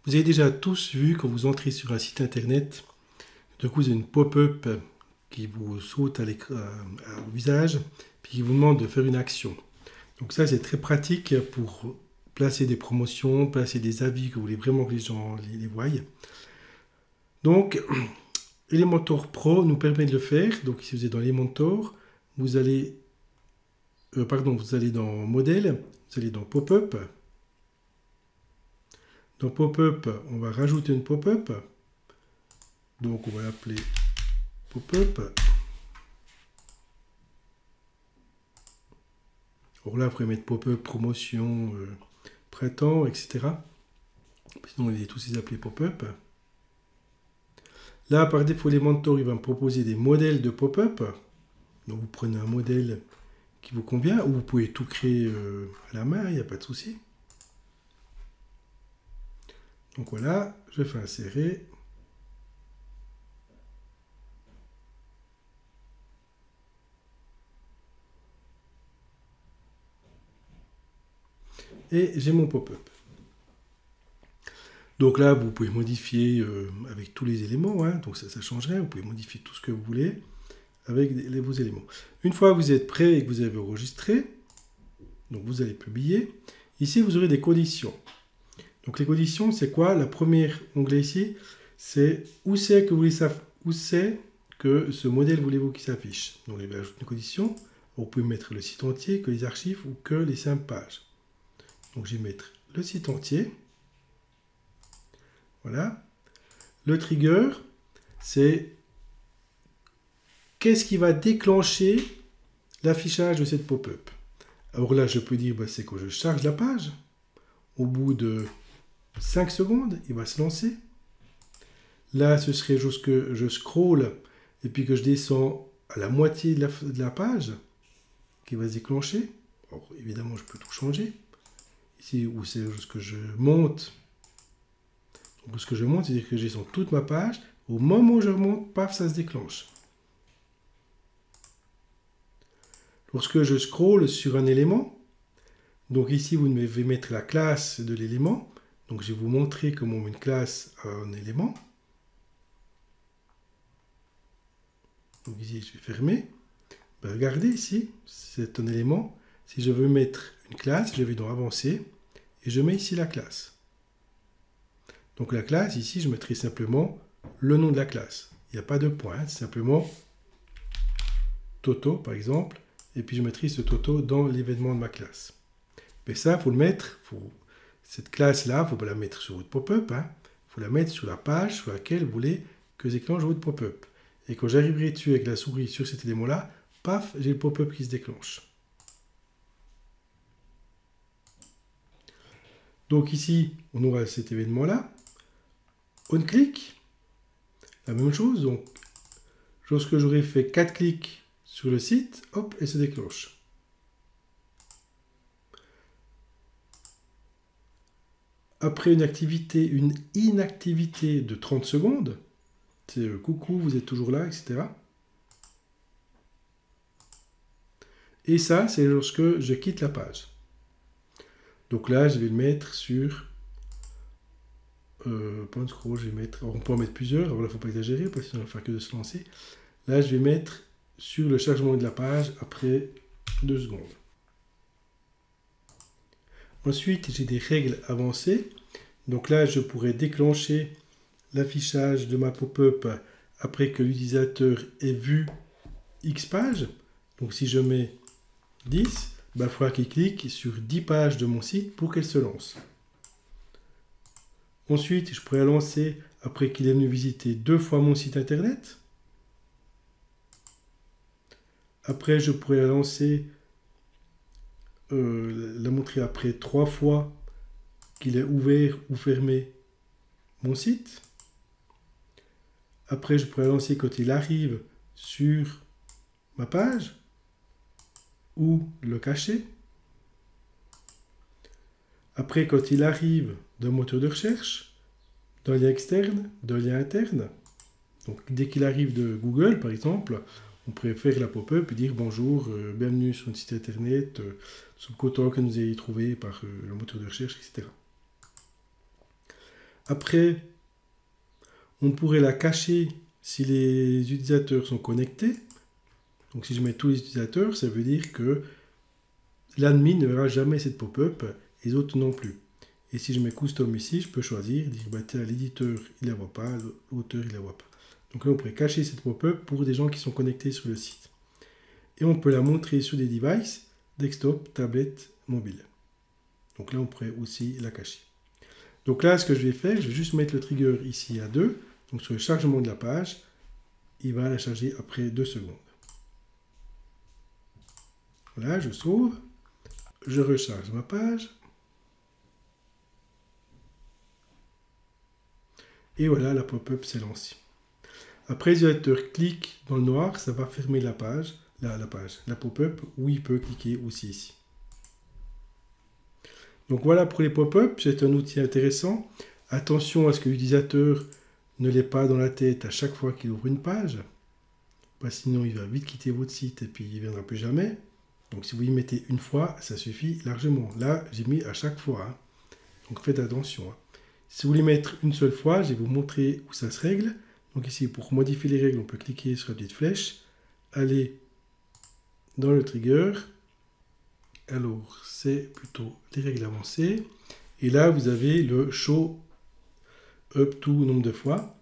Vous avez déjà tous vu quand vous entrez sur un site internet, du coup vous avez une pop-up qui vous saute au visage, puis qui vous demande de faire une action. Donc ça c'est très pratique pour placer des promotions, placer des avis que vous voulez vraiment que les gens les voient. Donc Elementor Pro nous permet de le faire. Donc si vous êtes dans Elementor, vous allez dans Modèle, vous allez dans Pop-up. Dans Pop-up, on va rajouter une pop-up. Donc on va l'appeler Pop-up. Alors là, vous pouvez mettre Pop-up, promotion, printemps, etc. Sinon, on va tous les appeler Pop-up. Là, par défaut, Elementor, il va me proposer des modèles de pop-up. Donc vous prenez un modèle qui vous convient, ou vous pouvez tout créer à la main, il n'y a pas de souci. Donc voilà, je fais insérer. Et j'ai mon pop-up. Donc là, vous pouvez modifier avec tous les éléments, hein, donc ça changerait, vous pouvez modifier tout ce que vous voulez avec vos éléments. Une fois que vous êtes prêt et que vous avez enregistré, donc vous allez publier. Ici, vous aurez des conditions. Donc les conditions, c'est quoi? La première onglet ici, c'est où c'est que ce modèle voulez-vous qu'il s'affiche. Donc il va ajouter une condition. Vous pouvez mettre le site entier, que les archives ou que les 5 pages. Donc je vais mettre le site entier. Voilà. Le trigger, c'est qu'est-ce qui va déclencher l'affichage de cette pop-up. Alors là, je peux dire, c'est quand je charge la page. Au bout de 5 secondes, il va se lancer. Là, ce serait juste que je scrolle et puis que je descends à la moitié de la page qui va se déclencher. Alors, évidemment, je peux tout changer. Ici, où c'est juste que je monte. Donc, ce que je monte, c'est-à-dire que j'ai sur toute ma page. Au moment où je remonte, paf, ça se déclenche. Lorsque je scrolle sur un élément, donc ici, vous devez mettre la classe de l'élément. Donc, je vais vous montrer comment on met une classe à un élément. Donc ici, je vais fermer. Ben, regardez ici, c'est un élément. Si je veux mettre une classe, je vais dans Avancer et je mets ici la classe. Donc la classe, ici, je mettrai simplement le nom de la classe. Il n'y a pas de point, hein, c'est simplement Toto, par exemple. Et puis je mettrai ce Toto dans l'événement de ma classe. Mais ça, il faut le mettre, cette classe-là, il ne faut pas la mettre sur votre pop-up. Hein. Il faut la mettre sur la page sur laquelle vous voulez que déclenche votre pop-up. Et quand j'arriverai dessus avec la souris sur cet élément-là, paf, j'ai le pop-up qui se déclenche. Donc ici, on aura cet événement-là. On clique, la même chose. Donc, lorsque j'aurai fait 4 clics sur le site, hop, elle se déclenche. Après une inactivité de 30 secondes, c'est coucou, vous êtes toujours là, etc. Et ça, c'est lorsque je quitte la page. Donc là, je vais le mettre sur point de scroll, je vais mettre. Alors on peut en mettre plusieurs, alors là, il ne faut pas exagérer, parce qu'on va faire que de se lancer. Là, je vais mettre sur le chargement de la page après 2 secondes. Ensuite, j'ai des règles avancées. Donc là, je pourrais déclencher l'affichage de ma pop-up après que l'utilisateur ait vu X pages. Donc si je mets 10, il faudra qu'il clique sur 10 pages de mon site pour qu'elle se lance. Ensuite, je pourrais la lancer après qu'il est venu visiter 2 fois mon site internet. Après, je pourrais la lancer, la montrer après 3 fois qu'il ait ouvert ou fermé mon site. Après, je pourrais la lancer quand il arrive sur ma page ou le cacher. Après, quand il arrive d'un moteur de recherche, d'un lien externe, d'un lien interne. Donc, dès qu'il arrive de Google, par exemple, on pourrait faire la pop-up et dire bonjour, bienvenue sur notre site internet, sous le content que nous ayez trouvé par le moteur de recherche, etc. Après, on pourrait la cacher si les utilisateurs sont connectés. Donc si je mets tous les utilisateurs, ça veut dire que l'admin ne verra jamais cette pop-up et les autres non plus. Et si je mets custom ici, je peux choisir, dire bah, tiens, l'éditeur il la voit pas, l'auteur il la voit pas. Donc là on pourrait cacher cette pop-up pour des gens qui sont connectés sur le site. Et on peut la montrer sur des devices, desktop, tablette, mobile. Donc là on pourrait aussi la cacher. Donc là ce que je vais faire, je vais juste mettre le trigger ici à 2. Donc sur le chargement de la page, il va la charger après 2 secondes. Voilà, je sauve. Je recharge ma page. Et voilà, la pop-up s'est lancée. Après, les utilisateurs cliquent dans le noir, ça va fermer la page, la pop-up, où il peut cliquer aussi ici. Donc voilà pour les pop-up, c'est un outil intéressant. Attention à ce que l'utilisateur ne l'ait pas dans la tête à chaque fois qu'il ouvre une page. Parce que sinon, il va vite quitter votre site et puis il ne viendra plus jamais. Donc si vous y mettez une fois, ça suffit largement. Là, j'ai mis à chaque fois. Hein. Donc faites attention. Hein. Si vous voulez mettre une seule fois, je vais vous montrer où ça se règle. Donc ici, pour modifier les règles, on peut cliquer sur la petite flèche, aller dans le trigger. Alors, c'est plutôt les règles avancées. Et là, vous avez le show up to nombre de fois.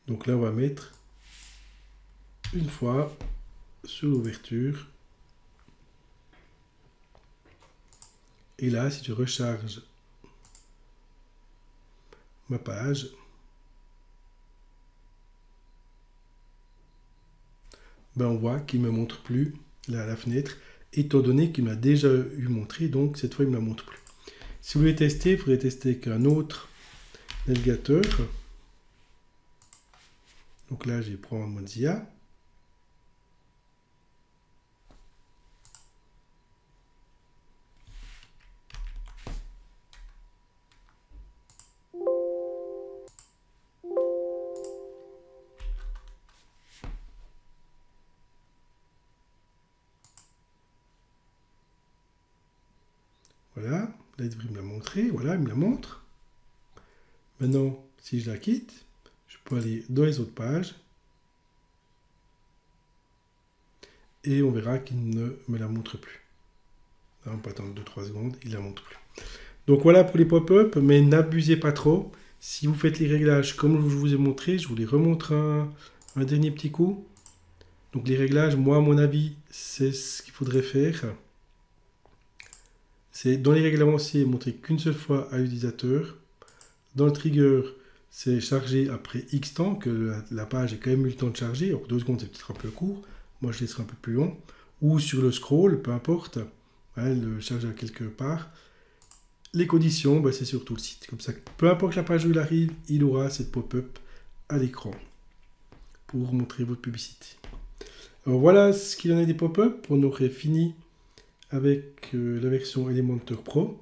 Donc là, on va mettre une fois sur l'ouverture. Et là, si je recharge ma page, ben on voit qu'il ne me montre plus la fenêtre, étant donné qu'il m'a déjà eu montré, donc cette fois il ne me la montre plus. Si vous voulez tester, il faudrait tester avec un autre navigateur. Donc là, je vais prendre Mozilla. Voilà, là il devrait me la montrer, voilà, il me la montre. Maintenant, si je la quitte, je peux aller dans les autres pages. Et on verra qu'il ne me la montre plus. Là, on peut attendre 2-3 secondes, il ne la montre plus. Donc voilà pour les pop-up, mais n'abusez pas trop. Si vous faites les réglages comme je vous ai montré, je vous les remontre un dernier petit coup. Donc les réglages, moi à mon avis, c'est ce qu'il faudrait faire. C'est dans les règles avancées, montrer qu'une seule fois à l'utilisateur. Dans le trigger, c'est charger après X temps, que la page ait quand même eu le temps de charger. Alors 2 secondes, c'est peut-être un peu court. Moi, je laisserai un peu plus long. Ou sur le scroll, peu importe. Le charge à quelque part. Les conditions, c'est sur tout le site. Comme ça, peu importe la page où il arrive, il aura cette pop-up à l'écran pour montrer votre publicité. Alors voilà ce qu'il en est des pop-up. On aurait fini avec la version Elementor Pro.